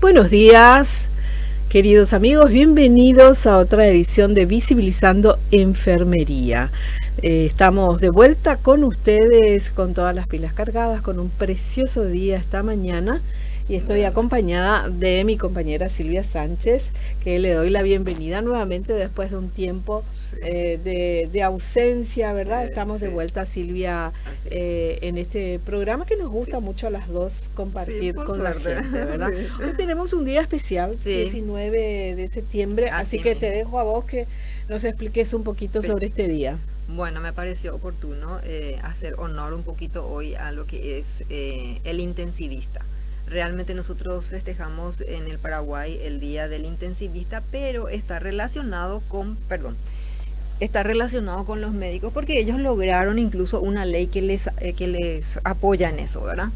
Buenos días, queridos amigos, bienvenidos a otra edición de Visibilizando Enfermería. Estamos de vuelta con ustedes con todas las pilas cargadas, con un precioso día esta mañana y estoy acompañada de mi compañera Silvia Sánchez, que le doy la bienvenida nuevamente después de un tiempo de ausencia, ¿verdad? Estamos de vuelta, Silvia, en este programa que nos gusta mucho a las dos compartir con la gente, ¿verdad? Hoy tenemos un día especial, 19 de septiembre, así que te dejo a vos que nos expliques un poquito sobre este día. Bueno, me pareció oportuno hacer honor un poquito hoy a lo que es el intensivista. Realmente nosotros festejamos en el Paraguay el Día del Intensivista, pero está relacionado con los médicos porque ellos lograron incluso una ley que les apoya en eso, ¿verdad?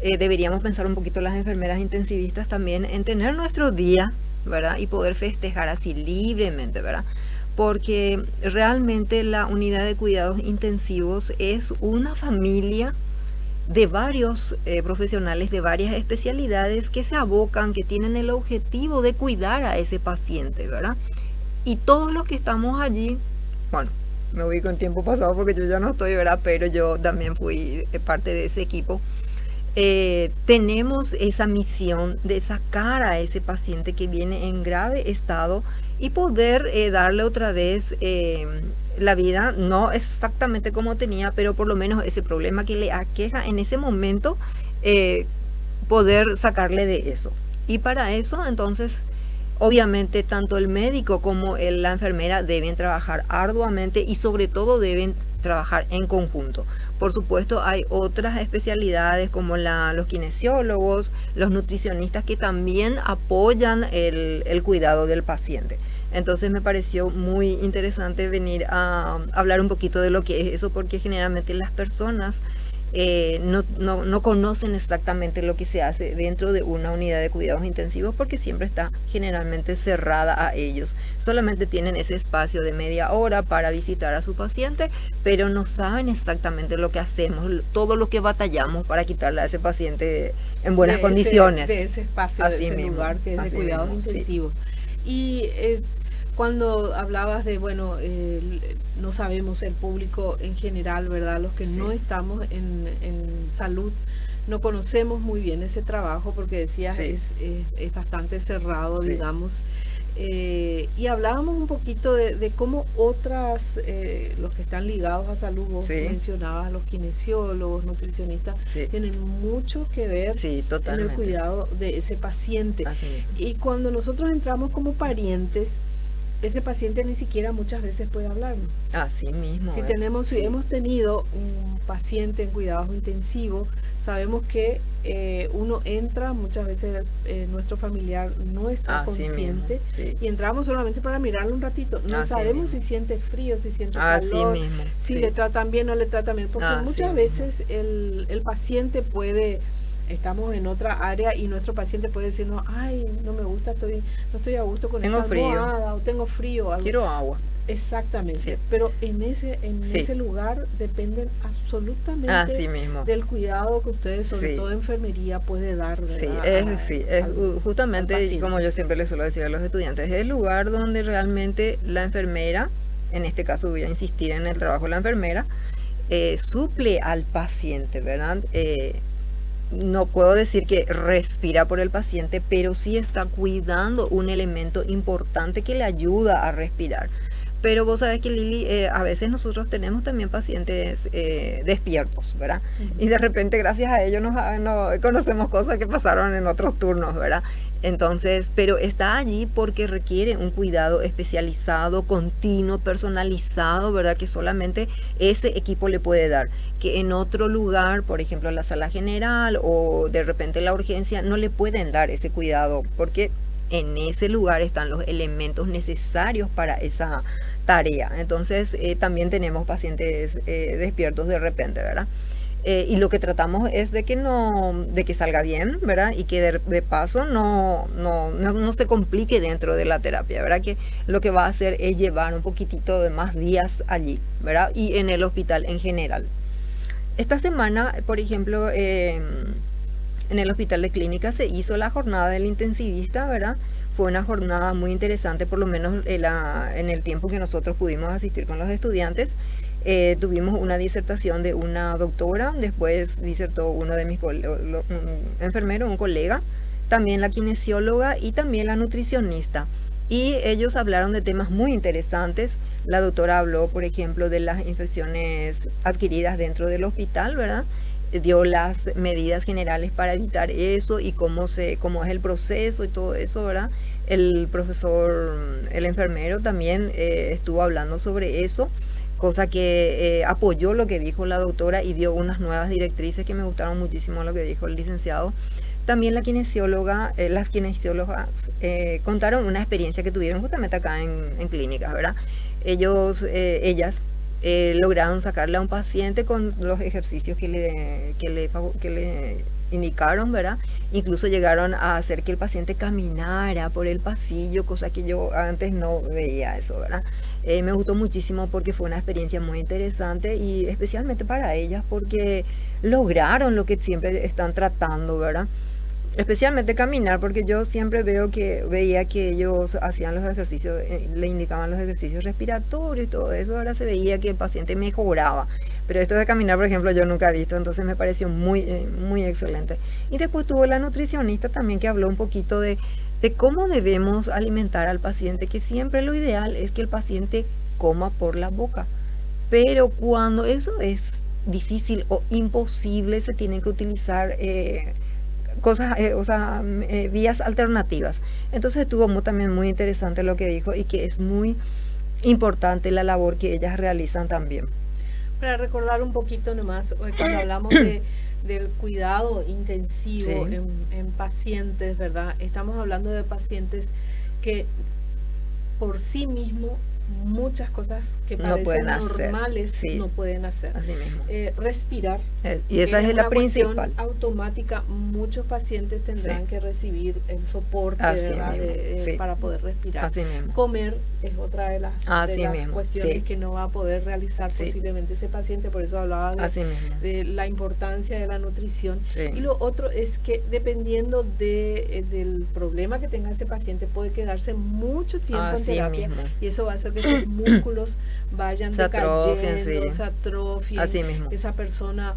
Deberíamos pensar un poquito las enfermeras intensivistas también en tener nuestro día, ¿verdad? Y poder festejar así libremente, ¿verdad? Porque realmente la unidad de cuidados intensivos es una familia de varios profesionales de varias especialidades que se abocan, que tienen el objetivo de cuidar a ese paciente, ¿verdad? Y todos los que estamos allí, bueno, me voy con tiempo pasado porque yo ya no estoy, ¿verdad? Pero yo también fui parte de ese equipo. Tenemos esa misión de sacar a ese paciente que viene en grave estado y poder darle otra vez la vida, no exactamente como tenía, pero por lo menos ese problema que le aqueja en ese momento, poder sacarle de eso. Y para eso, entonces, obviamente, tanto el médico como la enfermera deben trabajar arduamente y sobre todo deben trabajar en conjunto. Por supuesto, hay otras especialidades como los kinesiólogos, los nutricionistas que también apoyan el cuidado del paciente. Entonces me pareció muy interesante venir a hablar un poquito de lo que es eso, porque generalmente las personas no conocen exactamente lo que se hace dentro de una unidad de cuidados intensivos porque siempre está generalmente cerrada a ellos. Solamente tienen ese espacio de media hora para visitar a su paciente, pero no saben exactamente lo que hacemos, todo lo que batallamos para quitarle a ese paciente en buenas condiciones. De ese espacio, de ese lugar que es de cuidados intensivos. Y cuando hablabas de, bueno, no sabemos el público en general, ¿verdad? Los que no estamos en salud, no conocemos muy bien ese trabajo porque decías es bastante cerrado, digamos. Y hablábamos un poquito de cómo otras, los que están ligados a salud, vos mencionabas los kinesiólogos, nutricionistas, tienen mucho que ver en el cuidado de ese paciente. Y cuando nosotros entramos como parientes, ese paciente ni siquiera muchas veces puede hablarnos. Así mismo. Si hemos tenido un paciente en cuidados intensivos, sabemos que uno entra, muchas veces nuestro familiar no está consciente y entramos solamente para mirarlo un ratito. No sabemos si siente frío, si siente calor, si le tratan bien o no le tratan bien, porque muchas veces el paciente puede... Estamos en otra área y nuestro paciente puede decirnos, ay, no me gusta, no estoy a gusto con esta almohada, o tengo frío. Algo. Quiero agua. Exactamente, pero en ese lugar dependen absolutamente del cuidado que ustedes, sobre todo enfermería, puede dar. Justamente, y como yo siempre les suelo decir a los estudiantes, es el lugar donde realmente la enfermera, en este caso voy a insistir en el trabajo de la enfermera, suple al paciente, ¿verdad? No puedo decir que respira por el paciente, pero sí está cuidando un elemento importante que le ayuda a respirar. Pero vos sabés que, Lili, a veces nosotros tenemos también pacientes despiertos, ¿verdad? Y de repente, gracias a ellos, nos conocemos cosas que pasaron en otros turnos, ¿verdad? Entonces, pero está allí porque requiere un cuidado especializado, continuo, personalizado, ¿verdad? Que solamente ese equipo le puede dar. Que en otro lugar, por ejemplo, la sala general o de repente la urgencia, no le pueden dar ese cuidado porque en ese lugar están los elementos necesarios para esa tarea. Entonces, también tenemos pacientes despiertos de repente, ¿verdad? Y lo que tratamos es de que salga bien, ¿verdad? Y que de paso no se complique dentro de la terapia, ¿verdad? Que lo que va a hacer es llevar un poquitito de más días allí, ¿verdad? Y en el hospital en general. Esta semana, por ejemplo, en el Hospital de Clínicas se hizo la jornada del intensivista, ¿verdad? Fue una jornada muy interesante, por lo menos en el tiempo que nosotros pudimos asistir con los estudiantes. Tuvimos una disertación de una doctora, después disertó uno de mis un enfermero, un colega, también la kinesióloga y también la nutricionista. Y ellos hablaron de temas muy interesantes. La doctora habló, por ejemplo, de las infecciones adquiridas dentro del hospital, ¿verdad? Dio las medidas generales para evitar eso y cómo es el proceso y todo eso, ¿verdad? El profesor, el enfermero también estuvo hablando sobre eso, cosa que apoyó lo que dijo la doctora y dio unas nuevas directrices que me gustaron muchísimo lo que dijo el licenciado. También las kinesiólogas contaron una experiencia que tuvieron justamente acá en clínicas, ¿verdad? Ellas lograron sacarle a un paciente con los ejercicios que le indicaron, ¿verdad? Incluso llegaron a hacer que el paciente caminara por el pasillo, cosa que yo antes no veía eso, ¿verdad? Me gustó muchísimo porque fue una experiencia muy interesante y especialmente para ellas porque lograron lo que siempre están tratando, ¿verdad? Especialmente caminar, porque yo siempre veía que ellos hacían los ejercicios, le indicaban los ejercicios respiratorios y todo eso, ahora se veía que el paciente mejoraba. Pero esto de caminar, por ejemplo, yo nunca he visto, entonces me pareció muy excelente. Y después tuvo la nutricionista también que habló un poquito de cómo debemos alimentar al paciente, que siempre lo ideal es que el paciente coma por la boca. Pero cuando eso es difícil o imposible, se tienen que utilizar vías alternativas. Entonces estuvo también muy interesante lo que dijo y que es muy importante la labor que ellas realizan también. Para recordar un poquito nomás, cuando hablamos del cuidado intensivo en pacientes, ¿verdad? Estamos hablando de pacientes que por sí mismos muchas cosas que parecen normales no pueden hacer. Así mismo. Respirar. Y esa es la principal. Automática, muchos pacientes tendrán que recibir el soporte, ¿verdad? Para poder respirar. Así mismo. Comer es otra de las cuestiones que no va a poder realizar posiblemente ese paciente, por eso hablaba de la importancia de la nutrición. Y lo otro es que dependiendo del problema que tenga ese paciente, puede quedarse mucho tiempo en terapia y eso va a hacer que sus músculos vayan decayendo, se atrofien, esa persona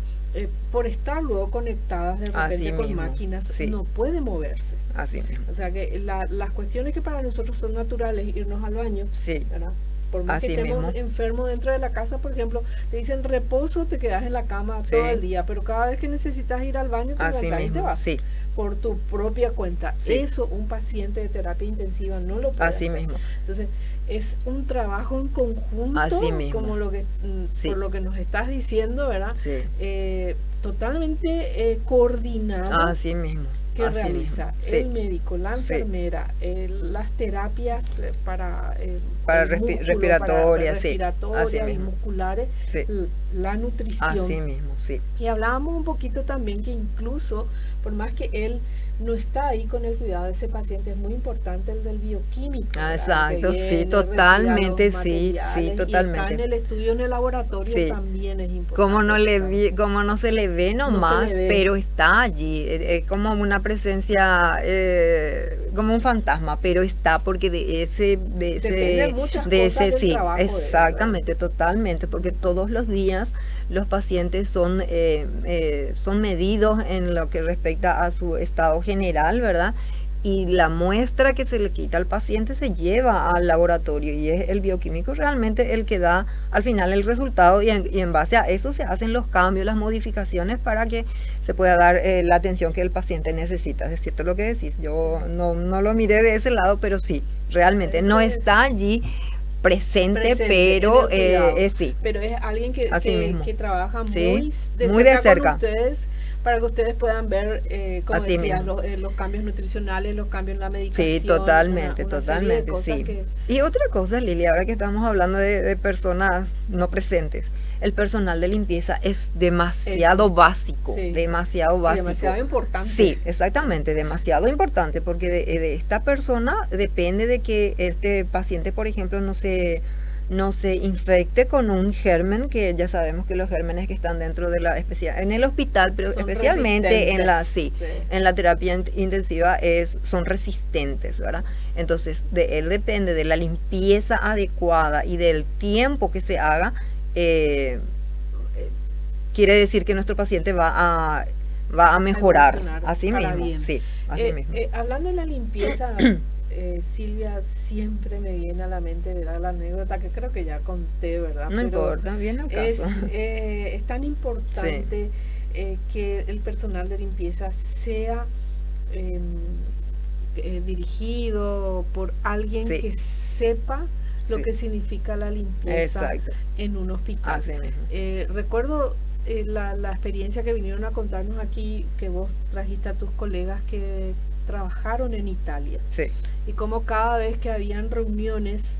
por estar luego conectadas de repente con máquinas no puede moverse. Así mismo. O sea que las cuestiones que para nosotros son naturales, irnos al baño, ¿verdad? Por más que estemos enfermos dentro de la casa, por ejemplo, te dicen reposo, te quedas en la cama todo el día, pero cada vez que necesitas ir al baño te levantas y te vas por tu propia cuenta. Eso un paciente de terapia intensiva no lo puede hacer. Mismo. Entonces es un trabajo en conjunto, como lo que por lo que nos estás diciendo, ¿verdad? Totalmente coordinado. Así mismo. Que realiza el médico, la enfermera, las terapias para respiratorias y musculares, la nutrición. Así mismo, Y hablábamos un poquito también que incluso, por más que él no está ahí con el cuidado de ese paciente, es muy importante el del bioquímico. Exacto, totalmente, totalmente. Y está en el estudio, en el laboratorio, también es importante. Como no se le ve nomás, pero está allí, es como una presencia, como un fantasma, pero está porque exactamente, totalmente, porque todos los días los pacientes son medidos en lo que respecta a su estado general, ¿verdad? Y la muestra que se le quita al paciente se lleva al laboratorio y es el bioquímico realmente el que da al final el resultado y en base a eso se hacen los cambios, las modificaciones para que se pueda dar la atención que el paciente necesita. Es cierto lo que decís, yo no lo miré de ese lado, pero sí, realmente no está allí presente pero pero es alguien que trabaja muy de cerca con ustedes para que ustedes puedan ver como decías, los cambios nutricionales, los cambios en la medicación. Sí, totalmente. Y otra cosa, Lili, ahora que estamos hablando de personas no presentes, el personal de limpieza es demasiado básico, demasiado importante. Sí, exactamente, demasiado importante, porque de esta persona depende de que este paciente, por ejemplo, no se no se infecte con un germen, que ya sabemos que los gérmenes que están dentro de la en el hospital, pero Son especialmente en la resistentes. en la terapia intensiva son resistentes, ¿verdad? Entonces, de él depende de la limpieza adecuada y del tiempo que se haga. Quiere decir que nuestro paciente va a mejorar. Evolucionar Así para mismo, bien. sí, así mismo. Hablando de la limpieza, Silvia, siempre me viene a la mente, ¿verdad?, la anécdota que creo que ya conté, ¿verdad? No Pero importa, viene al caso. es tan importante que el personal de limpieza sea dirigido por alguien Sí. que sepa lo Sí. que significa la limpieza Exacto. en un hospital. Así mismo. Recuerdo la experiencia que vinieron a contarnos aquí, que vos trajiste a tus colegas que trabajaron en Italia, Sí. y cómo cada vez que habían reuniones,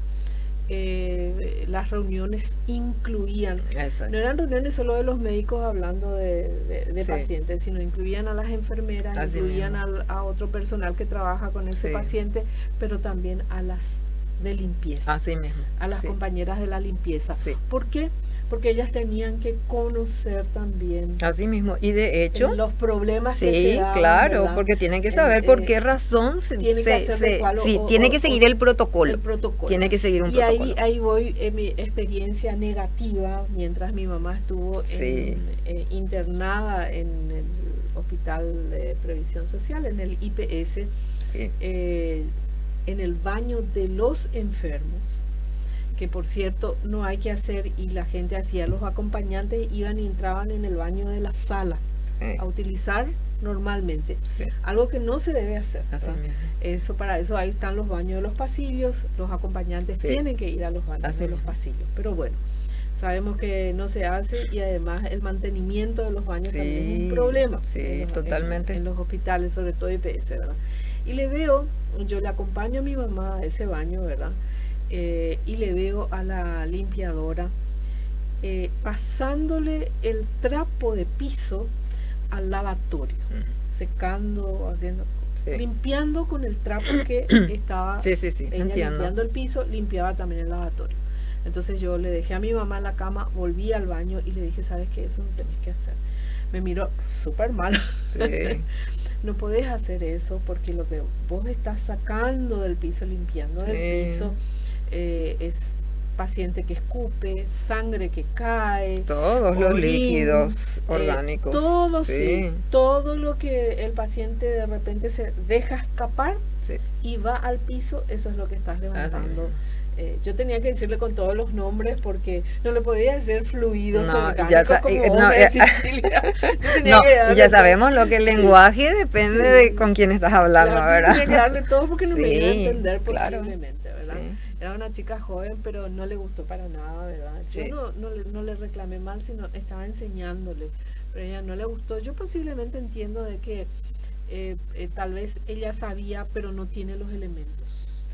las reuniones incluían, Exacto. no eran reuniones solo de los médicos hablando de Sí. pacientes, sino incluían a las enfermeras, Así incluían mismo. a otro personal que trabaja con ese Sí. paciente, pero también a las de limpieza, Así mismo. a las Sí. compañeras de la limpieza. Sí. ¿Por qué? Porque ellas tenían que conocer también Así mismo. Y de hecho, los problemas que se sí, daban, claro, ¿verdad? porque tienen que saber por qué razón tienen que hacer de cuál sí, tiene que seguir el protocolo. el protocolo. Tiene que seguir un Y protocolo. ahí voy en mi experiencia negativa mientras mi mamá estuvo Sí. internada en el Hospital de Previsión Social, en el IPS, Sí. en el baño de los enfermos, que por cierto no hay que hacer, y la gente hacía, los acompañantes iban y entraban en el baño de la sala Sí. a utilizar normalmente, Sí. algo que no se debe hacer, Así ¿verdad? mismo. Para eso ahí están los baños de los pasillos, los acompañantes Sí. tienen que ir a los baños Así de los mismo. pasillos, pero bueno, sabemos que no se hace, y además el mantenimiento de los baños también es un Sí, problema sí, en totalmente. en los hospitales, sobre todo IPS, ¿verdad? Y yo le acompaño a mi mamá a ese baño, ¿verdad? Y le veo a la limpiadora pasándole el trapo de piso al lavatorio, secando, haciendo, Sí. limpiando con el trapo que estaba Sí, sí, sí, ella entiendo. limpiando el piso, limpiaba también el lavatorio. Entonces yo le dejé a mi mamá en la cama, volví al baño y le dije, ¿sabes qué? Eso no tenés que hacer. Me miró súper mal. Sí. No podés hacer eso, porque lo que vos estás sacando del piso, limpiando del Sí. piso, es paciente que escupe, sangre que cae, Todos los orín, líquidos orgánicos. todo, Sí. sí, todo lo que el paciente de repente se deja escapar Sí. y va al piso, eso es lo que estás levantando. mismo. Yo tenía que decirle con todos los nombres, porque no le podía decir fluidos No, orgánicos ya como vos no, me decís, Silvia. Yo tenía No, que darle ya todo. sabemos lo que el lenguaje depende Sí. de con quién estás hablando, Claro, yo ¿verdad? tenía que darle todo porque no me iba a Sí, entender claro. posiblemente, ¿verdad? Sí. Era una chica joven, pero no le gustó para nada, ¿verdad? Sí. Yo no le reclamé mal, sino estaba enseñándole, pero a ella no le gustó. Yo posiblemente entiendo de que tal vez ella sabía, pero no tiene los elementos.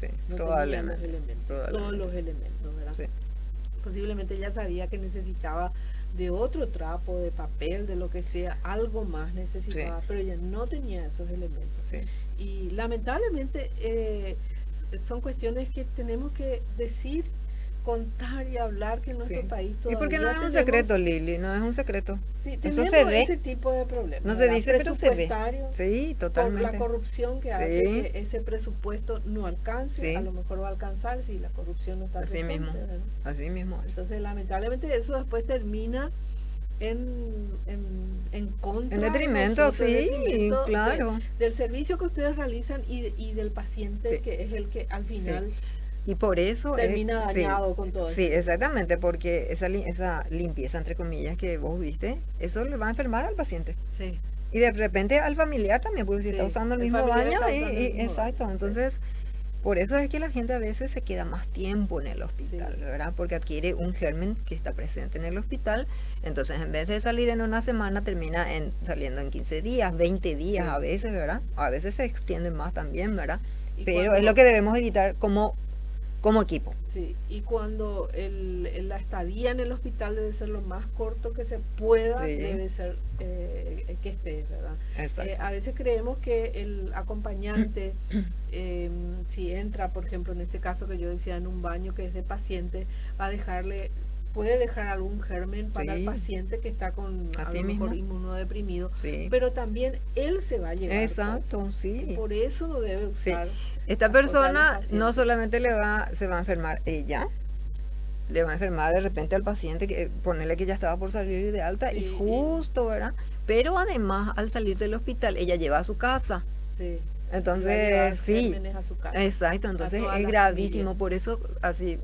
Sí, No tenía probablemente. los elementos, todos probablemente. los elementos, ¿verdad? Sí. Posiblemente ella sabía que necesitaba de otro trapo, de papel, de lo que sea, algo más necesitaba, Sí. pero ella no tenía esos elementos. Sí. Y lamentablemente son cuestiones que tenemos que decir, contar y hablar, que en nuestro Sí. país Y todavía porque no es un tenemos- secreto, Lili, no es un secreto. sí, Eso tenemos se ve. ese tipo de problemas, No se ¿verdad? dice, pero se ve. Presupuestario, Sí, por totalmente. la corrupción que Sí. hace que ese presupuesto no alcance, Sí. a lo mejor va a alcanzar si la corrupción no está Así presente, mismo. ¿verdad? Así mismo es. Entonces, lamentablemente, eso después termina en contra En de detrimento, nosotros, en sí, detrimento claro. del servicio que ustedes realizan y del paciente, Sí. que es el que al final Y por eso termina sí, dañado con todo sí, eso. exactamente, porque esa limpieza, entre comillas, que vos viste, eso le va a enfermar al paciente. Sí, Y de repente al familiar también, porque si Sí, está usando el el mismo familiar baño, está usando el mismo exacto. baño, sí. Entonces, por eso es que la gente a veces se queda más tiempo en el hospital, Sí. ¿verdad? Porque adquiere un germen que está presente en el hospital. Entonces, en vez de salir en una semana, termina saliendo en 15 días, 20 días Sí. a veces, ¿verdad? A veces se extienden más también, ¿verdad? Y Pero cuando- es lo que debemos evitar, como como equipo. Sí, y cuando la estadía en el hospital debe ser lo más corto que se pueda, Sí. debe ser que esté, ¿verdad? Exacto. A veces creemos que el acompañante, si entra, por ejemplo, en este caso que yo decía, en un baño que es de paciente, va a dejarle, puede dejar algún germen para el Sí. paciente que está con a Así lo mejor mismo. inmunodeprimido, Sí. pero también él se va a llevar Exacto, cosas, y sí. por eso no debe Sí. usar Esta las cosas de los persona no pacientes. solamente se va a enfermar ella, le va a enfermar de repente al paciente, que ponerle que ya estaba por salir de alta y Sí, justo, ¿verdad? Pero además al salir del hospital ella lleva a su casa. sí, y va a llevar Entonces, sí, gérmenes a su casa, exacto, a entonces toda es la familia. gravísimo, por eso así,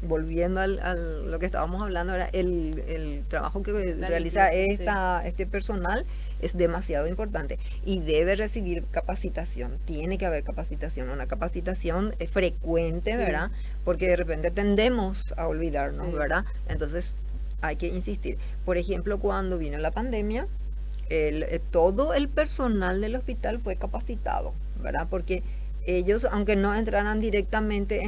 volviendo al lo que estábamos hablando ahora, el trabajo que La realiza limpieza, sí, este personal es demasiado importante y debe recibir capacitación, tiene que haber capacitación, una capacitación frecuente, sí, ¿verdad? Porque de repente tendemos a olvidarnos, sí, ¿verdad? Entonces hay que insistir. Por ejemplo, cuando vino la pandemia, todo el personal del hospital fue capacitado, ¿verdad? Porque ellos, aunque no entraran directamente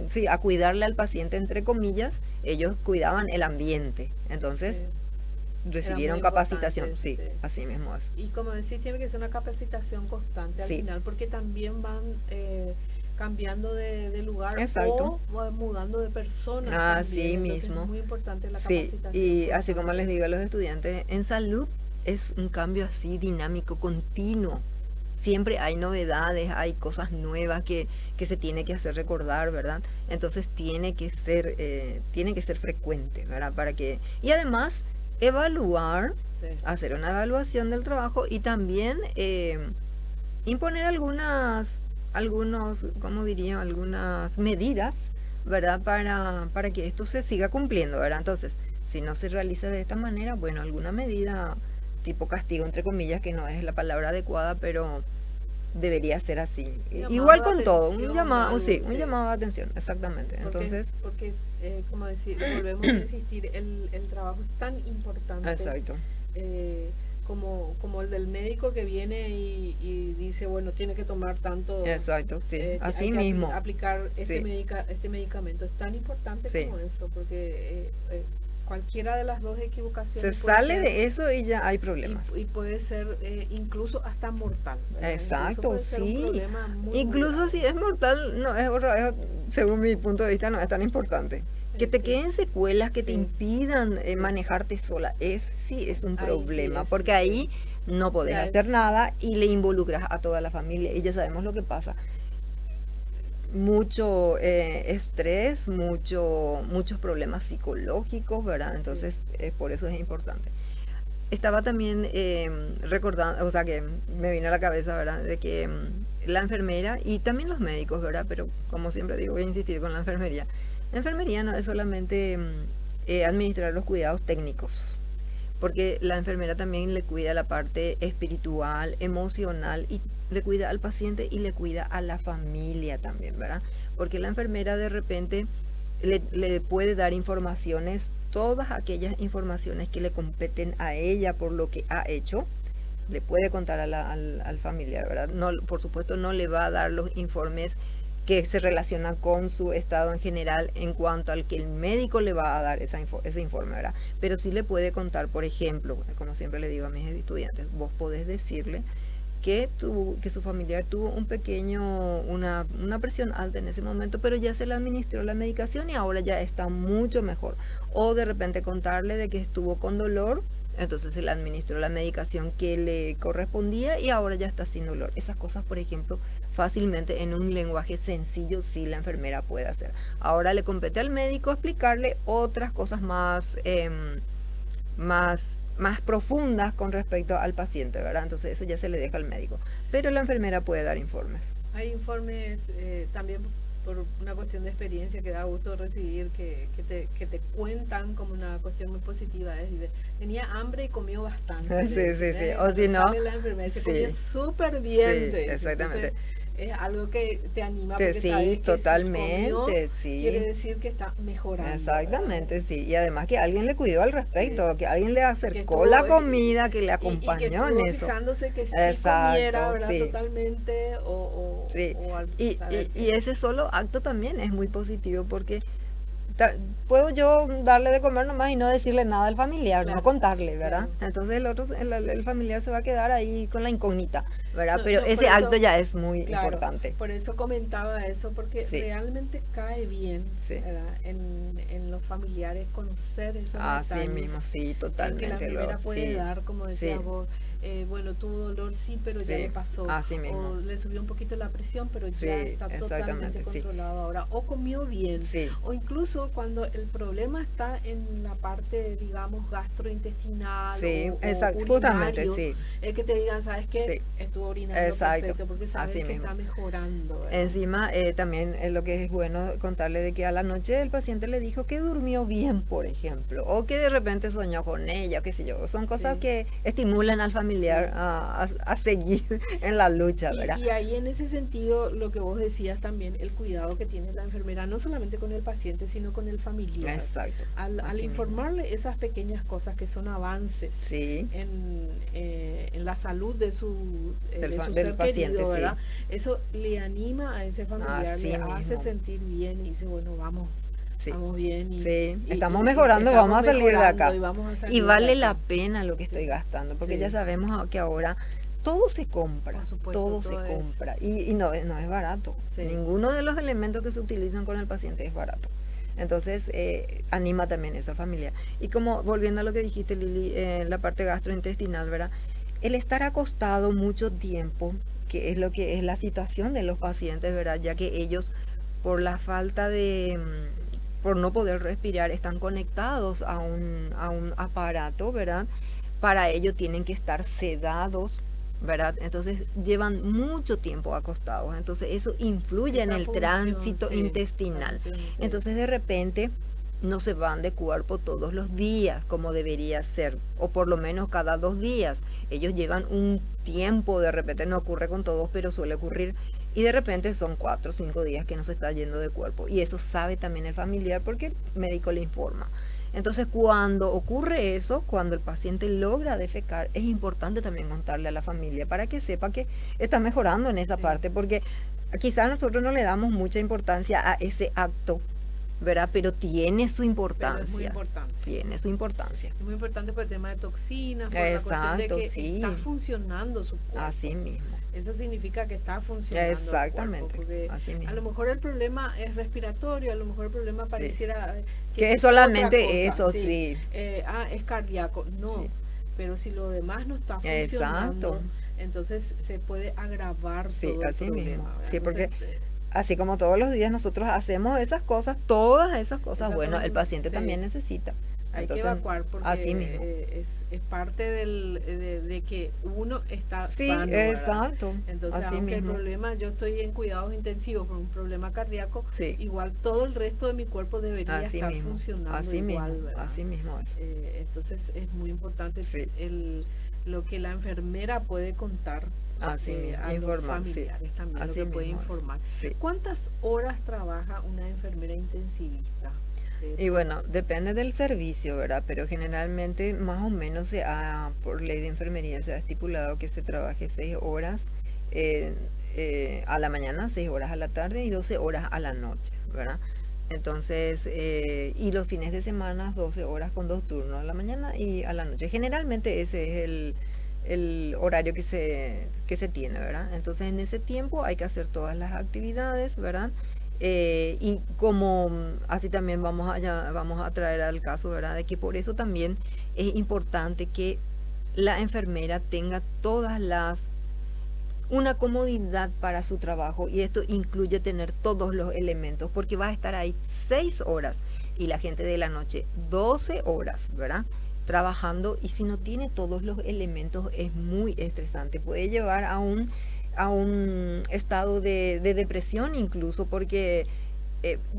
sí, a cuidarle al paciente, entre comillas, ellos cuidaban el ambiente. sí. Entonces, Era muy recibieron capacitación, importante, sí, sí. así mismo es. Y como decís, tiene que ser una capacitación constante al Sí, final, porque también van cambiando de lugar exacto. o mudando de personas también. Así Entonces es mismo. muy importante la Sí, capacitación y así como les constante. digo a los estudiantes, en salud es un cambio así dinámico, continuo. Siempre hay novedades, hay cosas nuevas que se tiene que hacer recordar, ¿verdad? Entonces tiene que ser frecuente, ¿verdad? Y además, evaluar, Sí, hacer una evaluación del trabajo y también imponer ¿cómo diría? Algunas medidas, ¿verdad? Para que esto se siga cumpliendo, ¿verdad? Entonces, si no se realiza de esta manera, bueno, alguna medida tipo castigo, entre comillas, que no es la palabra adecuada, pero debería ser así. llamado Igual de con todo, un atención, llamado, algo, sí, un sí. llamado de atención, exactamente. Porque, Entonces, porque como decir, volvemos a insistir, el trabajo es tan importante exacto, eh, como el del médico que viene y dice, bueno, tiene que tomar tanto, exacto, sí, hay así que mismo, aplicar sí, este medicamento. Es tan importante sí. como eso, porque cualquiera de las dos Se equivocaciones puede sale ser, de eso y ya hay problemas. y puede ser incluso hasta mortal, ¿verdad? Incluso Exacto, puede ser un sí. problema muy, muy Incluso grave. si es mortal, no según mi punto de vista, no es tan importante. Que te queden secuelas que te Sí, impidan sí. manejarte sola, sí es un Ahí sí problema, es, porque sí. ahí no podés Ya hacer es, nada y le involucras a toda la familia y ya sabemos lo que pasa. Mucho estrés, muchos problemas psicológicos, ¿verdad? sí, Entonces, por eso es importante. Estaba también recordando, o sea, que me vino a la cabeza, ¿verdad? De que la enfermera y también los médicos, ¿verdad? Pero como siempre digo, voy a insistir con la enfermería. La enfermería no es solamente administrar los cuidados técnicos, porque la enfermera también le cuida la parte espiritual, emocional y le cuida al paciente y le cuida a la familia también, ¿verdad? Porque la enfermera de repente le puede dar informaciones, todas aquellas informaciones que le competen a ella por lo que ha hecho, le puede contar al familiar, ¿verdad? No, por supuesto no le va a dar los informes que se relacionan con su estado en general en cuanto al que el médico le va a dar ese informe, ¿verdad? Pero sí le puede contar, por ejemplo, como siempre le digo a mis estudiantes, vos podés decirle que su familiar tuvo una presión alta en ese momento, pero ya se le administró la medicación y ahora ya está mucho mejor. O de repente contarle de que estuvo con dolor, entonces se le administró la medicación que le correspondía y ahora ya está sin dolor. Esas cosas, por ejemplo, fácilmente en un lenguaje sencillo sí la enfermera puede hacer. Ahora le compete al médico explicarle otras cosas más, más profundas con respecto al paciente, ¿verdad? Entonces eso ya se le deja al médico. Pero la enfermera puede dar informes. hay informes también por una cuestión de experiencia que da gusto recibir, que te cuentan como una cuestión muy positiva. Es decir, tenía hambre y comió bastante. Sí, sí, sí. O Cuando si no, sale la enfermera, se sí, comió súper bien. sí, exactamente. es algo que te anima porque Sí, sabes que totalmente, si comió, sí. quiere decir que está mejorando. Exactamente, sí. Y además que alguien le cuidó al Sí. respecto, que alguien le Que acercó estuvo, la comida, que le y que acompañó en estuvo eso. fijándose que sí comiera, Exacto, ¿verdad? sí. Totalmente, Sí, o al saber y que... ese solo acto también es muy positivo porque puedo yo darle de comer nomás y no decirle nada al familiar, no Claro, contarle, ¿verdad? claro. Entonces el familiar se va a quedar ahí con la incógnita, ¿verdad? No, Pero no, por ese acto eso, ya es muy claro, importante. por eso comentaba eso, porque Sí, realmente cae bien, sí. ¿verdad? En los familiares conocer esos Así detalles mismo, sí, que la totalmente enfermera lo, puede sí, dar, como sí, decías vos, bueno, tuvo dolor, sí, pero ya le sí, pasó, así o mismo. le subió un poquito la presión, pero ya Sí, está totalmente exactamente, sí, controlado ahora, o comió bien, sí, o incluso cuando el problema está en la parte, digamos, gastrointestinal sí, o exacto, justamente, urinario, sí, es que te digan, ¿sabes qué? sí, Estuvo orinando exacto, perfecto, porque así sabes que mismo. está mejorando, ¿verdad? Encima, también lo que es bueno contarle de que a la noche el paciente le dijo que durmió bien, por ejemplo, o que de repente soñó con ella, qué sé yo. Son cosas Sí, que estimulan al familiar sí. a seguir en la lucha, ¿verdad? Y ahí en ese sentido, lo que vos decías también, el cuidado que tiene la enfermera, no solamente con el paciente, sino con el familiar. Exacto, Al así mismo. informarle esas pequeñas cosas que son avances Sí, en la salud de su del ser paciente, querido, sí, ¿verdad? Eso le anima a ese familiar, le así hace mismo, sentir bien y dice, bueno, vamos, sí. vamos bien Sí, estamos y mejorando, estamos vamos a salir de mejorando acá. y vamos a Y salir de vale la aquí. pena lo que estoy Sí, gastando, porque ya sí, sabemos que ahora todo se compra, por supuesto, todo se todo es, compra. Y no, no es barato. sí, Ninguno de los elementos que se utilizan con el paciente es barato. Entonces, anima también esa familia. Y como volviendo a lo que dijiste, Lili, la parte gastrointestinal, ¿verdad? El estar acostado mucho tiempo, que es lo que es la situación de los pacientes, ¿verdad? Ya que ellos, por la falta de, por no poder respirar, están conectados a un aparato, ¿verdad? Para ello tienen que estar sedados, ¿verdad? Entonces llevan mucho tiempo acostados, entonces eso influye en esa el función, tránsito sí, esa intestinal. función, sí. Entonces de repente no se van de cuerpo todos los días como debería ser, o por lo menos cada 2 días. Ellos llevan un tiempo, de repente no ocurre con todos, pero suele ocurrir. Y de repente son 4 o 5 días que no se está yendo de cuerpo. Y eso sabe también el familiar porque el médico le informa. Entonces, cuando ocurre eso, cuando el paciente logra defecar, es importante también contarle a la familia para que sepa que está mejorando en esa Sí, parte, porque quizás nosotros no le damos mucha importancia a ese acto, ¿verdad? Pero pero es muy importante. tiene su importancia. Es muy importante por el tema de toxinas, por la cuestión de Exacto, que está sí, funcionando su cuerpo. así mismo, Eso significa que está funcionando el cuerpo, exactamente, porque así a mismo, lo mejor el problema es respiratorio, a lo mejor el problema sí. pareciera que Que es es otra solamente cosa, eso, sí. sí, Es cardíaco, no. sí, Pero si lo demás no está exacto, funcionando, entonces se puede agravar sí, todo el así mismo, problema, ¿verdad? sí, Entonces, porque así como todos los días nosotros hacemos esas cosas, todas esas cosas, esas bueno, el son, paciente sí. también necesita. Hay que Entonces, evacuar así porque mismo. es parte de que uno está Sí, sano, ¿verdad? exacto, Entonces, así aunque el mismo. problema, yo estoy en cuidados intensivos por un problema cardíaco, Sí, igual todo el resto de mi cuerpo debería así estar mismo, funcionando así mismo, igual, ¿verdad? así mismo es. Entonces, es muy importante Sí, lo que la enfermera puede contar así mismo, a los informar, sí, familiares también, lo así que puede mismo es. informar. Sí. ¿Cuántas horas trabaja una enfermera intensivista? Y bueno, depende del servicio, ¿verdad? Pero generalmente más o menos por ley de enfermería se ha estipulado que se trabaje 6 horas eh, a la mañana, 6 horas a la tarde y 12 horas a la noche, ¿verdad? Entonces, y los fines de semana 12 horas con 2 turnos, a la mañana y a la noche. Generalmente ese es el horario que se tiene, ¿verdad? Entonces en ese tiempo hay que hacer todas las actividades, ¿verdad? Y como así también vamos a traer al caso, ¿verdad? De que por eso también es importante que la enfermera tenga una comodidad para su trabajo y esto incluye tener todos los elementos porque va a estar ahí 6 horas y la gente de la noche 12 horas, ¿verdad? Trabajando y si no tiene todos los elementos es muy estresante, puede llevar a un estado de depresión incluso porque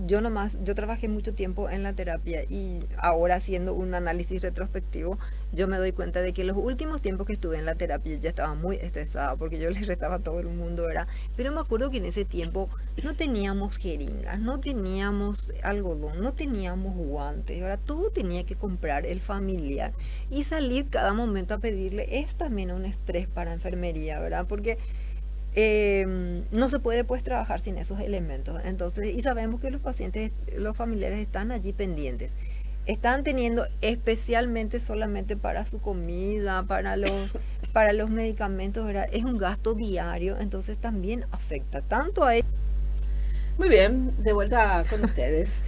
yo trabajé mucho tiempo en la terapia y ahora haciendo un análisis retrospectivo, yo me doy cuenta de que los últimos tiempos que estuve en la terapia ya estaba muy estresada porque yo les retaba a todo el mundo, ¿verdad? Pero me acuerdo que en ese tiempo no teníamos jeringas, no teníamos algodón, no teníamos guantes, ¿verdad? Todo tenía que comprar el familiar y salir cada momento a pedirle es también un estrés para enfermería, ¿verdad? Porque no se puede pues trabajar sin esos elementos. Entonces, y sabemos que los pacientes, los familiares están allí pendientes. Están teniendo especialmente solamente para su comida, para los medicamentos, ¿verdad? Es un gasto diario, entonces también afecta tanto a ellos. Muy bien, de vuelta con ustedes.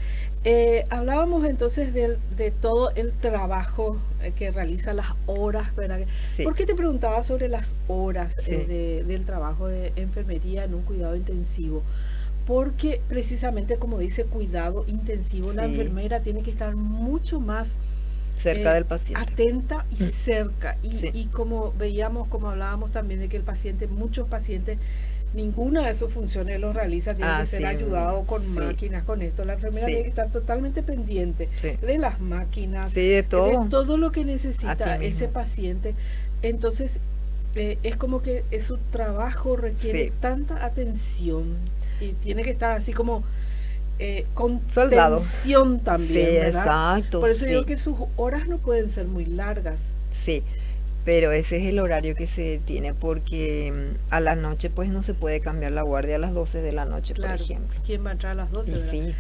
Hablábamos entonces de todo el trabajo que realiza, las horas, ¿verdad? Sí. ¿Por qué te preguntaba sobre las horas Sí. del trabajo de enfermería en un cuidado intensivo? Porque precisamente como dice cuidado intensivo, la Sí. enfermera tiene que estar mucho más Cerca del paciente. atenta y cerca. Sí. Y como veíamos, como hablábamos también de que el paciente, muchos pacientes, ninguna de sus funciones lo realiza, tiene que ser Sí, ayudado con sí. máquinas, con esto. La enfermera Sí. tiene que estar totalmente pendiente Sí. de las máquinas, Sí, de todo. lo que necesita Así ese mismo. paciente. Entonces, es como que su trabajo requiere Sí. tanta atención y tiene que estar así como con Soldado. tensión también, Sí, ¿verdad? exacto, Por eso digo sí. que sus horas no pueden ser muy largas. Sí, pero ese es el horario que se tiene porque a la noche pues no se puede cambiar la guardia a las 12 de la noche, por Claro, ejemplo. ¿quién va a entrar a las 12, Y verdad? sí,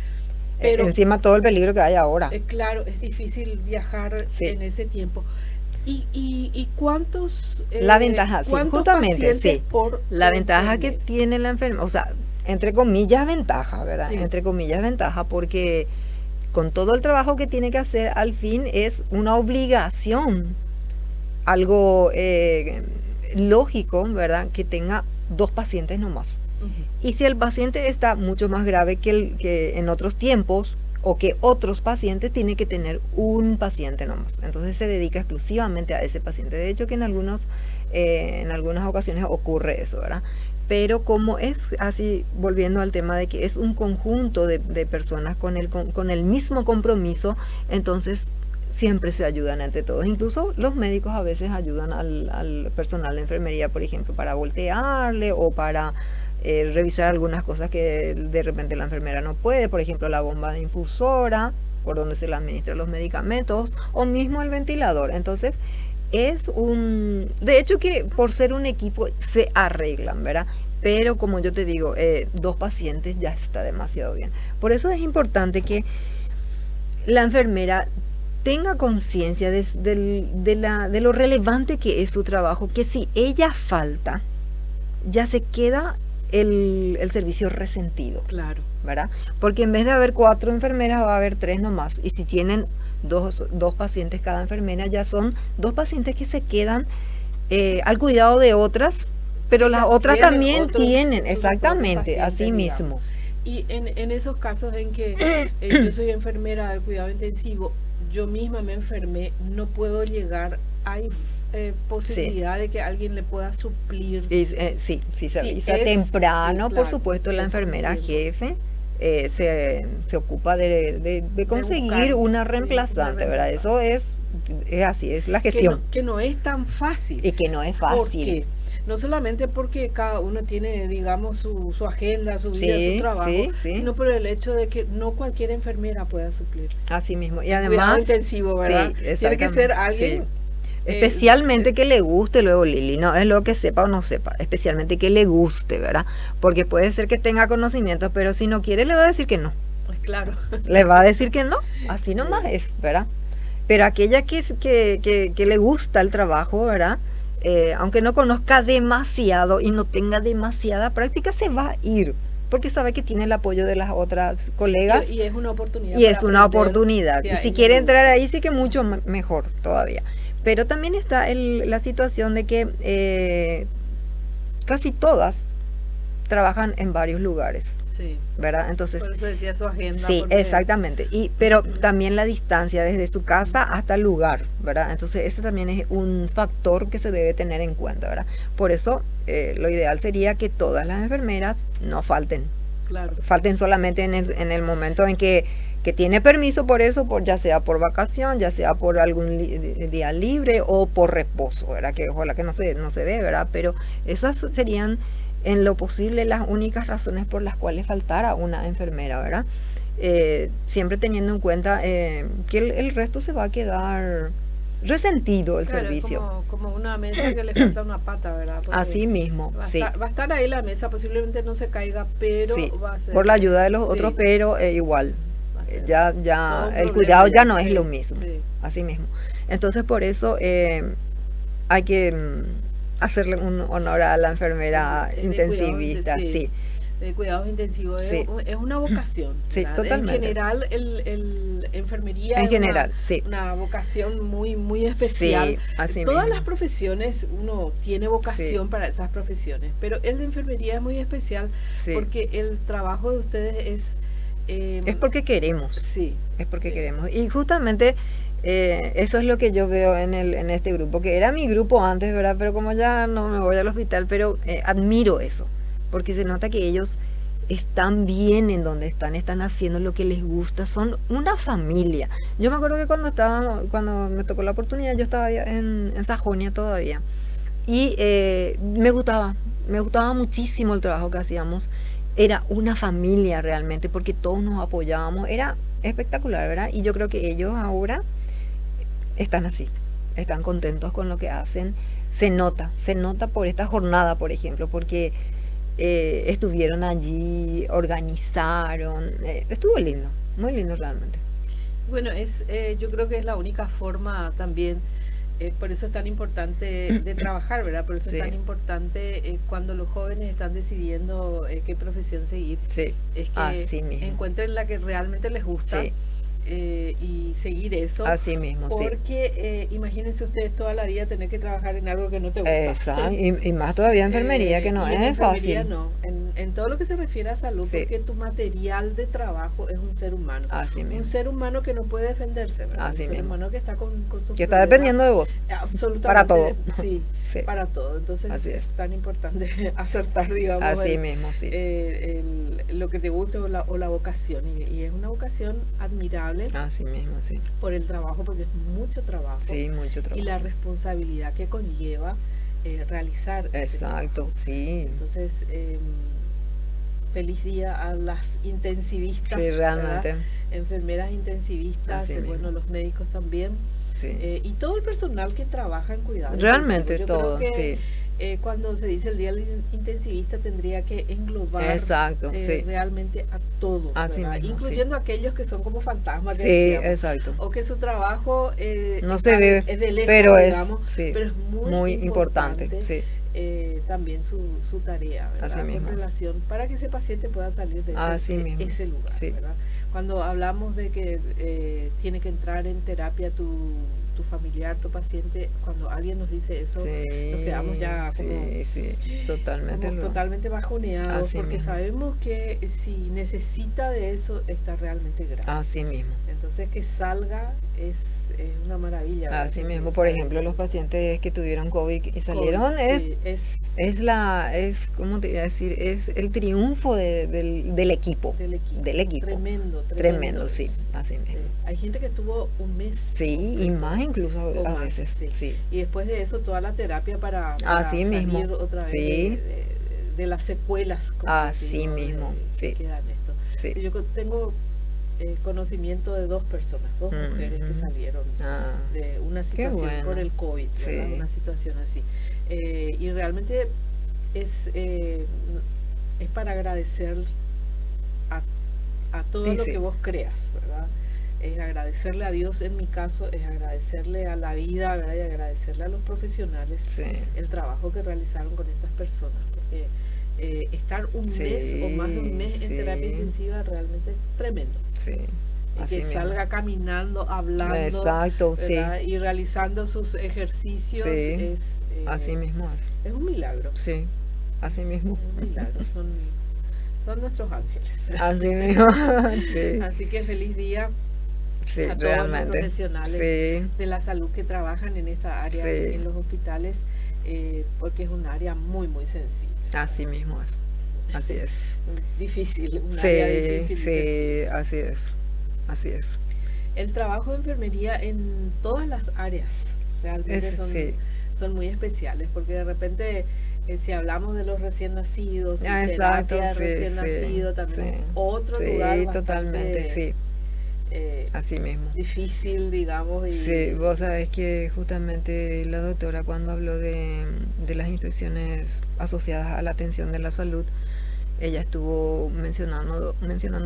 Pero encima todo el peligro que hay ahora. claro, es difícil viajar Sí. en ese tiempo. ¿Y cuántos, La ventaja, sí, cuántos justamente, pacientes sí. por La ventaja que enfermera? tiene la enfermedad, o sea, entre comillas ventaja, ¿verdad? Sí. Entre comillas ventaja porque con todo el trabajo que tiene que hacer, al fin es una obligación, algo lógico, ¿verdad? Que tenga 2 pacientes nomás. Ujú. Y si el paciente está mucho más grave que en otros tiempos o que otros pacientes, tiene que tener un paciente nomás. Entonces se dedica exclusivamente a ese paciente. De hecho que en algunas ocasiones ocurre eso, ¿verdad? Pero como es así, volviendo al tema de que es un conjunto de personas con el mismo compromiso, entonces siempre se ayudan entre todos. Incluso los médicos a veces ayudan al personal de enfermería, por ejemplo, para voltearle o para revisar algunas cosas que de repente la enfermera no puede, por ejemplo la bomba de infusora, por donde se le administran los medicamentos, o mismo el ventilador. Entonces, de hecho que por ser un equipo se arreglan, ¿verdad? Pero como yo te digo, 2 pacientes ya está demasiado bien. Por eso es importante que la enfermera tenga conciencia de lo relevante que es su trabajo, que si ella falta, ya se queda el servicio resentido, Claro. ¿verdad? Porque en vez de haber 4 enfermeras, va a haber 3 nomás. Y si tienen dos pacientes cada enfermera, ya son 2 pacientes que se quedan al cuidado de otras, pero las otras también tienen, exactamente, así mismo. Y en esos casos en que yo soy enfermera del cuidado intensivo, yo misma me enfermé, no puedo llegar, hay posibilidad de que alguien le pueda suplir. Sí, se Sí, avisa temprano, sí, por claro, supuesto, la sí, enfermera entiendo. jefe se ocupa de conseguir buscar, una sí, reemplazante, una ¿verdad? Eso es así, es la que gestión. que no es tan fácil. Y que no es ¿Por fácil. qué? No solamente porque cada uno tiene, digamos, su agenda, su vida, Sí, su trabajo, sí. sino por el hecho de que no cualquier enfermera pueda suplir. Así mismo. Y Cuidado además, intensivo, ¿verdad? sí, Tiene que exactamente. ser alguien Sí. Especialmente eh, que le guste, luego Lili, no es lo que sepa o no sepa, especialmente que le guste, ¿verdad? Porque puede ser que tenga conocimientos, pero si no quiere le va a decir que no. claro. Le va a decir que no, así nomás es, ¿verdad? Pero aquella que le gusta el trabajo, ¿verdad? Aunque no conozca demasiado y no tenga demasiada práctica, se va a ir, porque sabe que tiene el apoyo de las otras colegas Y es una oportunidad. y para es una aprender oportunidad. si Y a si ella quiere le entrar gusta. ahí, sí que mucho mejor todavía. Pero también está la situación de que casi todas trabajan en varios lugares, Sí. ¿verdad? Entonces, Por eso decía su agenda. sí, porque exactamente. Pero también la distancia desde su casa hasta el lugar, ¿verdad? Entonces, ese también es un factor que se debe tener en cuenta, ¿verdad? Por eso, lo ideal sería que todas las enfermeras no falten. Claro. Falten solamente en el momento en que tiene permiso por eso, ya sea por vacación, ya sea por algún día libre o por reposo, ¿verdad? Que ojalá que no se dé, ¿verdad? Pero esas serían en lo posible las únicas razones por las cuales faltara una enfermera, ¿verdad? Siempre teniendo en cuenta que el resto se va a quedar resentido el Claro, servicio. Es como una mesa que le falta una pata, ¿verdad? Porque Así mismo, sí. Va a estar ahí la mesa, posiblemente no se caiga, pero Sí, va a ser... por la ayuda de los sí, otros, pero igual, todo ya un el problema cuidado ya ya, no es sí, lo mismo, sí. así mismo. Entonces por eso hay que hacerle un honor a la enfermera intensivista, Sí, sí. de cuidados intensivos, Sí. Es una vocación, Sí, ¿verdad? totalmente. En general, enfermería En es general, sí. una vocación muy, muy especial. Sí, así Todas mismo. las profesiones, uno tiene vocación Sí. para esas profesiones, pero el de enfermería es muy especial Sí. porque el trabajo de ustedes es... Es porque queremos. Sí. Es porque queremos. Y justamente eso es lo que yo veo en este grupo, que era mi grupo antes, ¿verdad? Pero como ya no me voy al hospital, pero admiro eso, porque se nota que ellos están bien en donde están haciendo lo que les gusta, son una familia. Yo me acuerdo que cuando me tocó la oportunidad, yo estaba en Sajonia todavía, y me gustaba muchísimo el trabajo que hacíamos. Era una familia realmente, porque todos nos apoyábamos, era espectacular, ¿verdad? Y yo creo que ellos ahora están así, están contentos con lo que hacen. Se nota por esta jornada, por ejemplo, porque estuvieron allí, organizaron, estuvo lindo, muy lindo realmente. Bueno, yo creo que es la única forma también, por eso es tan importante de trabajar, ¿verdad? Por eso Sí. es tan importante cuando los jóvenes están decidiendo qué profesión seguir, Sí, es que así mismo. encuentren la que realmente les gusta. Sí. Y seguir eso, Así mismo, sí. porque imagínense ustedes toda la vida tener que trabajar en algo que no te gusta. Exacto, y más todavía enfermería, que no y en es enfermería fácil. no, en todo lo que se refiere a salud, Sí. porque tu material de trabajo es un ser humano. Así mismo. Un ser humano que no puede defenderse, ¿verdad? Así Un ser mismo. humano que está con sus Que está problemas. dependiendo de vos. Absolutamente. Para todo. Sí, Sí. para todo. Entonces Así es es. tan importante acertar, digamos, Así mismo, sí. lo que te guste o la vocación. Y es una vocación admirable Así mismo, sí. por el trabajo, porque es mucho trabajo. Sí, mucho trabajo. Y la responsabilidad que conlleva realizar. Exacto, sí. Entonces, feliz día a las intensivistas. Sí, realmente. ¿Verdad? Enfermeras intensivistas, bueno, los médicos también. Sí. Y todo el personal que trabaja en cuidado. Realmente Yo todo, creo que, sí. Cuando se dice el día del intensivista tendría que englobar Exacto, sí. realmente a todos, Así ¿verdad? mismo, Incluyendo aquellos que son como fantasmas que sí, decíamos, exacto. o que su trabajo no se ve, es de lejos, pero digamos, sí, pero es muy importante, sí. También su tarea, ¿verdad? Así mismo. Con relación para que ese paciente pueda salir de ese lugar, sí. ¿verdad? Cuando hablamos de que tiene que entrar en terapia tu familiar, tu paciente, cuando alguien nos dice eso, nos quedamos ya como totalmente bajoneados, así porque mismo. Sabemos que si necesita de eso está realmente grave. Así mismo. Entonces que salga es una maravilla, ¿verdad? Así mismo, por ejemplo, los pacientes que tuvieron COVID y salieron, ¿cómo te iba a decir? Es el triunfo del equipo. Del equipo. Tremendo, sí, así mismo. Hay gente que tuvo un mes. Sí, y más incluso a veces. Sí. Y después de eso toda la terapia para así salir mismo. otra vez Sí. de las secuelas. Así mismo, que quedan esto. Sí. Yo tengo conocimiento de dos personas, dos mujeres que salieron de una situación por el COVID, ¿verdad? Una situación así. Y realmente es para agradecer a todo lo que vos creas, ¿verdad? Es agradecerle a Dios, en mi caso, es agradecerle a la vida, ¿verdad? Y agradecerle a los profesionales el trabajo que realizaron con estas personas, porque estar un mes o más de un mes en terapia intensiva realmente es tremendo. Sí. Y que mismo. Salga caminando, hablando, exacto, y realizando sus ejercicios es así mismo es un milagro. Sí, así mismo. Es un milagro, son nuestros ángeles. Así mismo, sí. Así que feliz día a todos realmente. Los profesionales de la salud que trabajan en esta área, en los hospitales, porque es un área muy, muy sensible. Así mismo es. así es. Difícil, un Sí, área difícil y sí, sensible. así es, así es. El trabajo de enfermería en todas las áreas realmente Sí. son muy especiales, porque de repente si hablamos de los recién nacidos y Ah, exacto, terapia de sí, recién sí, nacido, también es sí. otro lugar Sí, totalmente, bastante sí, eh, así mismo. difícil, digamos, Sí, vos y sabés que justamente la doctora cuando habló de las infecciones asociadas a la atención de la salud, ella estuvo mencionando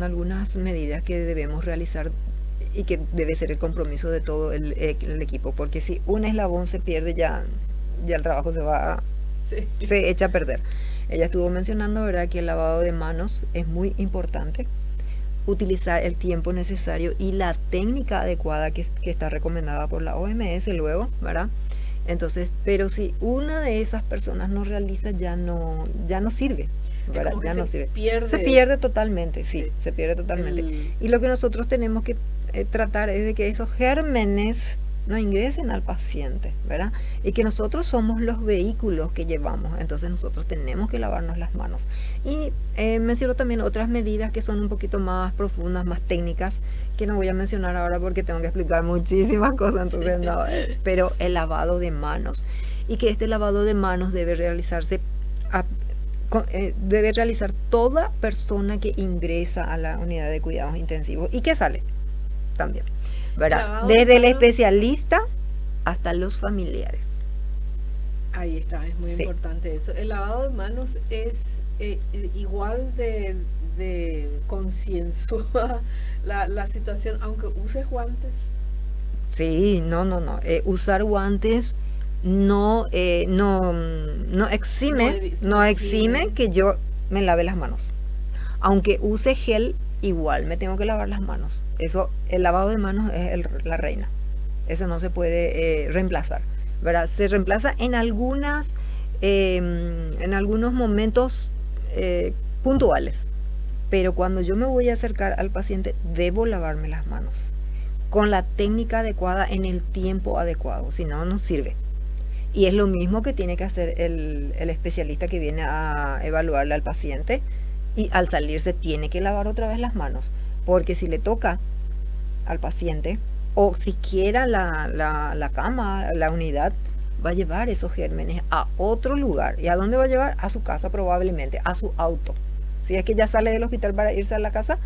algunas medidas que debemos realizar y que debe ser el compromiso de todo el equipo, porque si un eslabón se pierde ya el trabajo sí, se echa a perder. Ella estuvo mencionando, ¿verdad?, que el lavado de manos es muy importante, utilizar el tiempo necesario y la técnica adecuada que está recomendada por la OMS luego, ¿verdad? Entonces, pero si una de esas personas no realiza, ya no sirve, es ¿verdad? como que Ya se no sirve. Se pierde pierde totalmente, sí, sí, se pierde totalmente. el, Y lo que nosotros tenemos que tratar es de que esos gérmenes no ingresen al paciente, ¿verdad? Y que nosotros somos los vehículos que llevamos, entonces nosotros tenemos que lavarnos las manos. Y menciono también otras medidas que son un poquito más profundas, más técnicas, que no voy a mencionar ahora porque tengo que explicar muchísimas cosas, entonces no, pero el lavado de manos. Y que este lavado de manos debe realizarse, debe realizar toda persona que ingresa a la unidad de cuidados intensivos y que sale también, el ¿verdad? lavado de Desde el manos. especialista hasta los familiares. Ahí está, es muy Sí. importante eso. El lavado de manos es igual de concienzuda la situación, aunque uses guantes. Sí, no. Usar guantes no No, exime, no no exime exime. que yo me lave las manos. Aunque use gel, igual me tengo que lavar las manos. Eso, el lavado de manos es la reina. Eso no se puede reemplazar, ¿verdad? Se reemplaza en algunos momentos puntuales. Pero cuando yo me voy a acercar al paciente, debo lavarme las manos con la técnica adecuada en el tiempo adecuado, si no, no sirve. Y es lo mismo que tiene que hacer el especialista que viene a evaluarle al paciente y al salirse tiene que lavar otra vez las manos, porque si le toca al paciente o siquiera la cama, la unidad, va a llevar esos gérmenes a otro lugar. ¿Y a dónde va a llevar? A su casa probablemente, a su auto. Si es que ya sale del hospital para irse a la casa,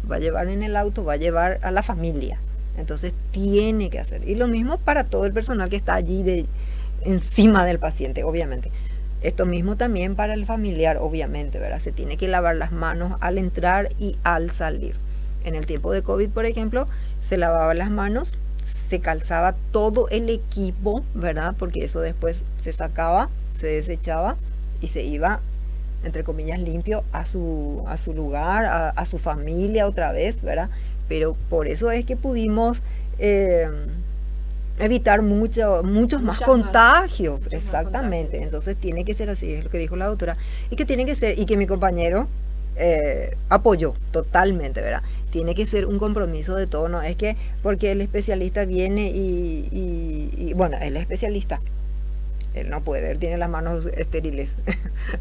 va a llevar en el auto, va a llevar a la familia. Entonces tiene que hacer. Y lo mismo para todo el personal que está allí encima del paciente, obviamente. Esto mismo también para el familiar, obviamente, ¿verdad? Se tiene que lavar las manos al entrar y al salir. En el tiempo de COVID, por ejemplo, se lavaba las manos, se calzaba todo el equipo, ¿verdad? Porque eso después se sacaba, se desechaba y se iba, entre comillas, limpio a su lugar, a su familia otra vez, ¿verdad? Pero por eso es que pudimos evitar muchos más contagios, exactamente. Contagios. Entonces tiene que ser así, es lo que dijo la doctora, y que tiene que ser, y que mi compañero apoyó totalmente, ¿verdad? Tiene que ser un compromiso de todo, no es que porque el especialista viene y bueno, él es especialista, él no puede, él tiene las manos estériles,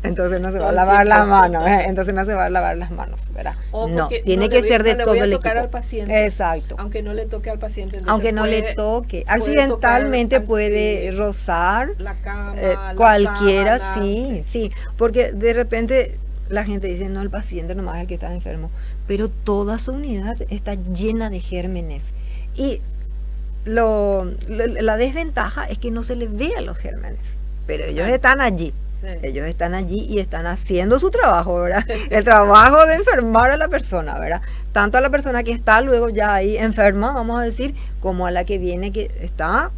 entonces no se va a lavar las manos, entonces no se va a lavar las manos, ¿verdad? No, tiene que ser de todo el equipo. Al paciente, exacto. aunque no le toque al paciente, aunque no le toque, accidentalmente puede rozar la cama, cualquiera, la sábana, sí, porque de repente la gente dice, no, el paciente nomás es el que está enfermo, pero toda su unidad está llena de gérmenes y la desventaja es que no se les ve a los gérmenes, pero ellos están allí. Sí. Ellos están allí y están haciendo su trabajo, ¿verdad? El trabajo de enfermar a la persona, ¿verdad? Tanto a la persona que está luego ya ahí enferma, vamos a decir, como a la que viene que está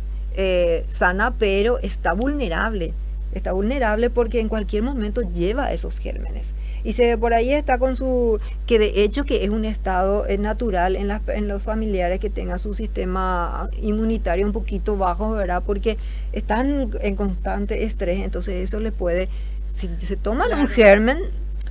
sana, pero está vulnerable. Está vulnerable porque en cualquier momento lleva esos gérmenes. Y se por ahí está con que de hecho que es un estado natural en los familiares que tengan su sistema inmunitario un poquito bajo, ¿verdad? Porque están en constante estrés, entonces eso les puede, si se toman un germen,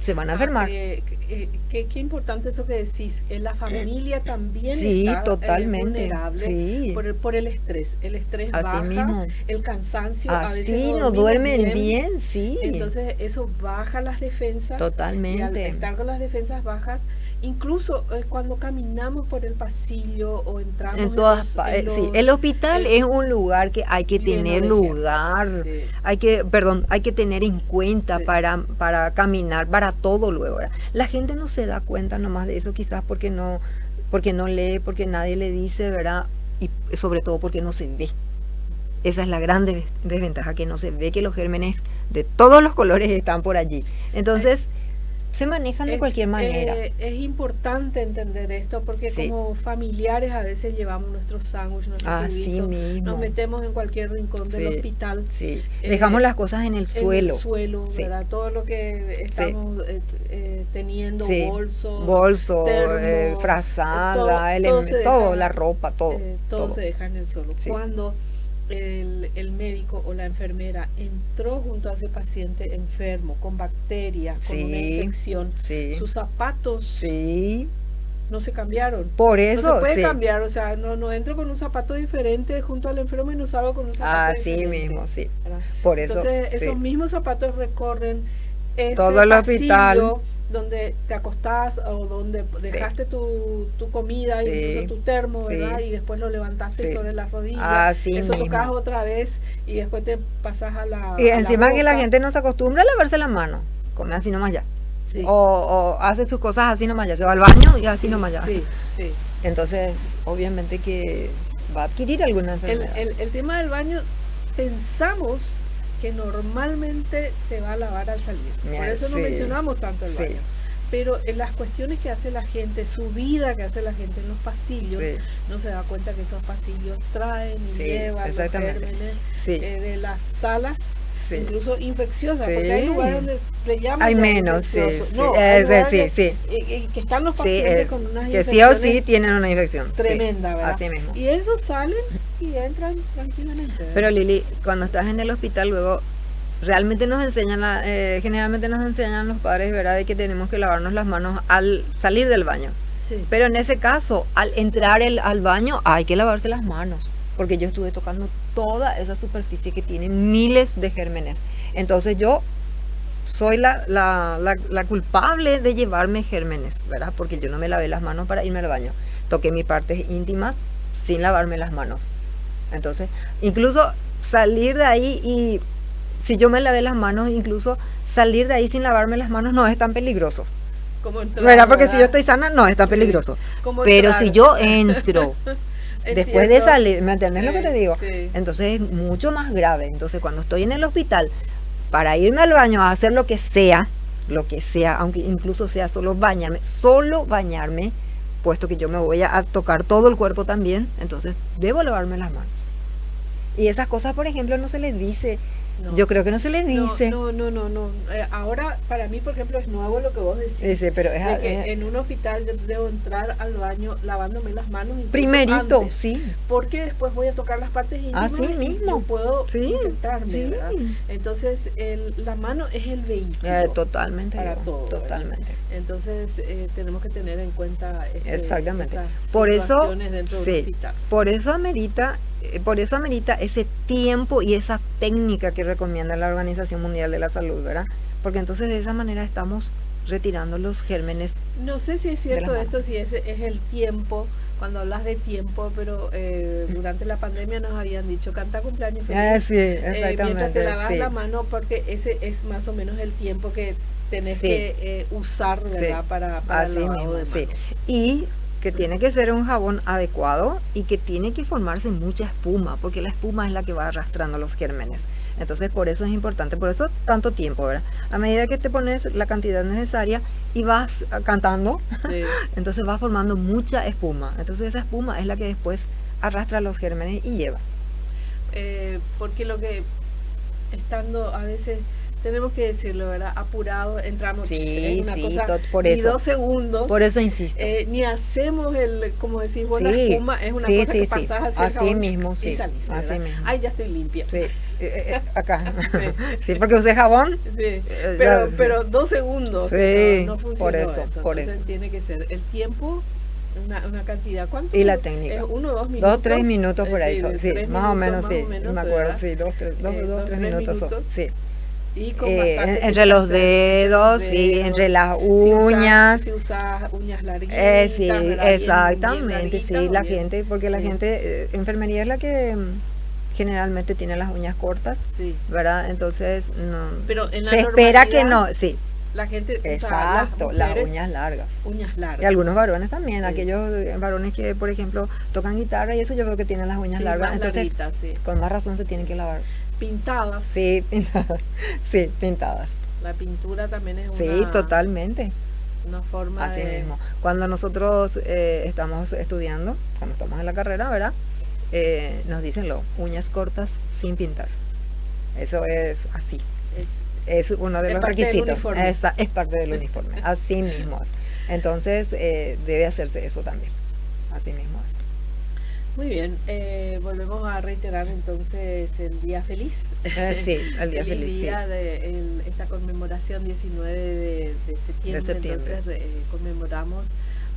se van a enfermar. Qué importante eso que decís. La familia también Sí, está totalmente. vulnerable Sí. por el estrés. El estrés Así baja, mismo. el cansancio, a veces Así no no dormimos duermen bien, sí. Entonces eso baja las defensas. Y al Totalmente. estar con las defensas bajas, incluso cuando caminamos por el pasillo o entramos En todas sí, el hospital es un lugar que hay que tener lugar, sí. hay que tener en cuenta Sí. para caminar, para todo luego. ¿Verdad? La gente no se da cuenta nomás de eso, quizás porque no lee, porque nadie le dice, ¿verdad? Y sobre todo porque no se ve. Esa es la gran desventaja, que no se ve que los gérmenes de todos los colores están por allí. Entonces, se manejan de cualquier manera. Es importante entender esto porque Sí. como familiares a veces llevamos nuestros sándwiches, nuestros Así juguitos, mismo. nos metemos en cualquier rincón del hospital. Sí. Dejamos las cosas en el suelo. En el suelo, Sí. ¿verdad? Todo lo que estamos teniendo, Sí. bolsos, termos, frazada, todo, la ropa, todo. Todo se deja en el suelo. Sí. Cuando el médico o la enfermera entró junto a ese paciente enfermo, con bacterias, con una infección, sus zapatos no se cambiaron. Por eso, no se puede cambiar, o sea, no entro con un zapato diferente junto al enfermo y no salgo con un zapato diferente. Así mismo, sí. ¿Verdad? Por eso. Entonces, esos mismos zapatos recorren ese todo el hospital donde te acostás o donde dejaste tu comida, incluso tu termo, ¿verdad? Y después lo levantaste sobre las rodillas. Eso tocas otra vez y después te pasas a la Y a encima la que la boca. gente no se acostumbra a lavarse las manos, come así nomás ya. Sí. O hace sus cosas así nomás ya, se va al baño y así nomás ya. Sí, sí. Entonces, obviamente que va a adquirir alguna enfermedad. El tema del baño, pensamos que normalmente se va a lavar al salir. Por eso no mencionamos tanto el baño. Pero en las cuestiones que hace la gente, su vida que hace la gente en los pasillos, no se da cuenta que esos pasillos traen y llevan los gérmenes de las salas, incluso infecciosas, porque hay lugares donde le llaman hay menos, que están los pacientes con unas que infecciones sí o sí tienen una infección tremenda, ¿verdad? Así mismo. Y esos salen y entran tranquilamente, ¿verdad? Pero Lili, cuando estás en el hospital luego realmente nos enseñan, generalmente nos enseñan los padres, ¿verdad?, de que tenemos que lavarnos las manos al salir del baño. Sí. Pero en ese caso, al entrar al baño, hay que lavarse las manos, porque yo estuve tocando toda esa superficie que tiene miles de gérmenes. Entonces yo soy la culpable de llevarme gérmenes, ¿verdad? Porque yo no me lavé las manos para irme al baño. Toqué mis partes íntimas sin lavarme las manos. Entonces, incluso salir de ahí y si yo me lavé las manos, incluso salir de ahí sin lavarme las manos no es tan peligroso. Como entrar, ¿verdad? Porque si yo estoy sana no es tan peligroso. Pero entrar. Si yo entro después de salir, ¿me entiendes lo que te digo? Entonces es mucho más grave. Entonces cuando estoy en el hospital, para irme al baño a hacer lo que sea, aunque incluso sea solo bañarme, puesto que yo me voy a tocar todo el cuerpo también, entonces debo lavarme las manos. Y esas cosas, por ejemplo, no se les dice. No. Yo creo que no se les dice. No. Ahora, para mí, por ejemplo, es nuevo lo que vos decís. Sí, pero de que en un hospital yo debo entrar al baño lavándome las manos. Primerito, antes, sí. Porque después voy a tocar las partes íntimas así mismo. Yo puedo infectarme, ¿verdad? Entonces, la mano es el vehículo. Totalmente. Para todo. Totalmente. ¿Verdad? Entonces, tenemos que tener en cuenta exactamente. Por eso, dentro del hospital. Por eso amerita ese tiempo y esa técnica que recomienda la Organización Mundial de la Salud, ¿verdad? Porque entonces de esa manera estamos retirando los gérmenes. No sé si es cierto esto, si es el tiempo, cuando hablas de tiempo, pero durante la pandemia nos habían dicho canta cumpleaños feliz. Sí, exactamente. Mientras te lavas la mano, porque ese es más o menos el tiempo que tenés que usar, ¿verdad? Para el lavado de manos. Y que tiene que ser un jabón adecuado y que tiene que formarse mucha espuma, porque la espuma es la que va arrastrando los gérmenes. Entonces, por eso es importante, por eso tanto tiempo, ¿verdad? A medida que te pones la cantidad necesaria y vas cantando, entonces va formando mucha espuma. Entonces, esa espuma es la que después arrastra los gérmenes y lleva. Porque lo que, estando a veces, tenemos que decirlo, ¿verdad? Apurado, entramos en una cosa, por ni eso, 2 segundos. Por eso insisto. Ni hacemos como decís vos, la espuma, es una cosa que pasás hacia así mismo, y salís, así mismo. Ay, ya estoy limpia. Acá. Sí. Sí, porque usé jabón. Sí, Claro, sí. pero 2 segundos, Sí, no funcionó por eso, eso. por Entonces eso. tiene que ser el tiempo, una cantidad. ¿Cuánto? Y la técnica. 1 o 2 minutos. 2, 3 minutos por ahí. Sí, de Sí, 3 más o minutos menos, más sí. o menos, Me acuerdo, ¿verdad? sí, 2, 3 2, 3 minutos son. minutos. Sí. Y con bastante Entre los placer, entre los dedos, sí, entre dedos. las uñas. Si usas uñas larguitas, Sí, ¿verdad? Bien exactamente, larguitas sí, o la bien. gente, porque la Sí, gente, enfermería es la que generalmente tiene las uñas cortas, sí. ¿verdad? Entonces, no, Pero en la se espera que normalidad, no, sí, la gente usa, las exacto, las mujeres, uñas largas. uñas Y largas. algunos varones también, Sí. aquellos varones que, por ejemplo, tocan guitarra y eso yo veo que tienen las uñas Sí, largas, más entonces, larguitas, sí. con más razón se tienen que lavar. Pintadas. Sí, pintadas, sí, pintadas. La pintura también es Sí, totalmente. una forma Así de... mismo. Cuando nosotros estamos estudiando, cuando estamos en la carrera, ¿verdad? Nos dicen uñas cortas sin pintar. Eso es así. Es uno de Es los parte del requisitos. uniforme. Es parte del uniforme. Así mismo es. Entonces debe hacerse eso también. Así mismo es. Muy bien, volvemos a reiterar entonces el día feliz. Sí, el día feliz. Día Sí. de esta conmemoración 19 de septiembre. De septiembre. Entonces conmemoramos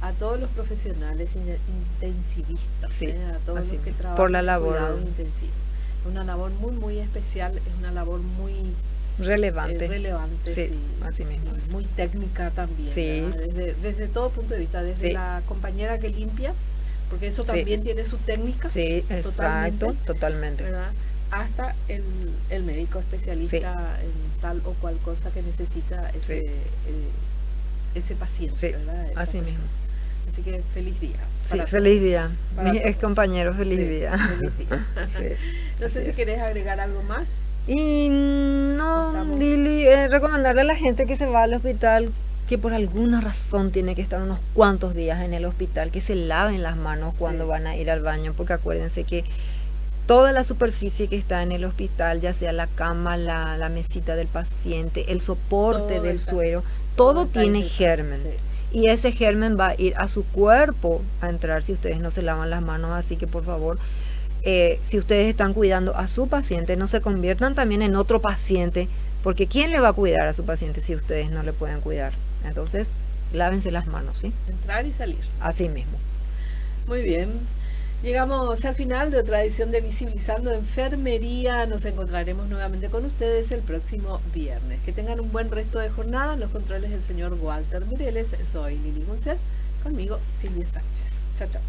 a todos los profesionales intensivistas, Sí, a todos así los que mismo. trabajan Por la en labor cuidado intensivo. Es una labor muy, muy especial, es una labor muy relevante. relevante, Sí, sí, así mismo y es. muy técnica también, Sí. ¿verdad? Desde todo punto de vista, desde Sí. la compañera que limpia, porque eso Sí. también tiene su técnica, Sí, exacto, totalmente. ¿verdad? Hasta el médico especialista en tal o cual cosa que necesita ese paciente, Sí, ¿verdad? Esa así persona. mismo. Así que feliz día. Sí, para feliz todos, día. para Mi todos. ex compañero, feliz Sí, día. feliz día. Sí, No sé así si es. querés agregar algo más. Y no, Estamos- Lili, recomendarle a la gente que se va al hospital que por alguna razón tiene que estar unos cuantos días en el hospital, que se laven las manos cuando Sí. van a ir al baño, porque acuérdense que toda la superficie que está en el hospital, ya sea la cama, la mesita del paciente, el soporte Todo del está- suero, todo todo está tiene infectado, germen. sí. Y ese germen va a ir a su cuerpo a entrar si ustedes no se lavan las manos, así que por favor, si ustedes están cuidando a su paciente, no se conviertan también en otro paciente, porque ¿quién le va a cuidar a su paciente si ustedes no le pueden cuidar? Entonces, lávense las manos, ¿sí? Entrar y salir. Así mismo. Muy bien. Llegamos al final de otra edición de Visibilizando Enfermería. Nos encontraremos nuevamente con ustedes el próximo viernes. Que tengan un buen resto de jornada. En los controles del señor Walter Mireles. Soy Lili Monser. Conmigo Silvia Sánchez. Chao, chao.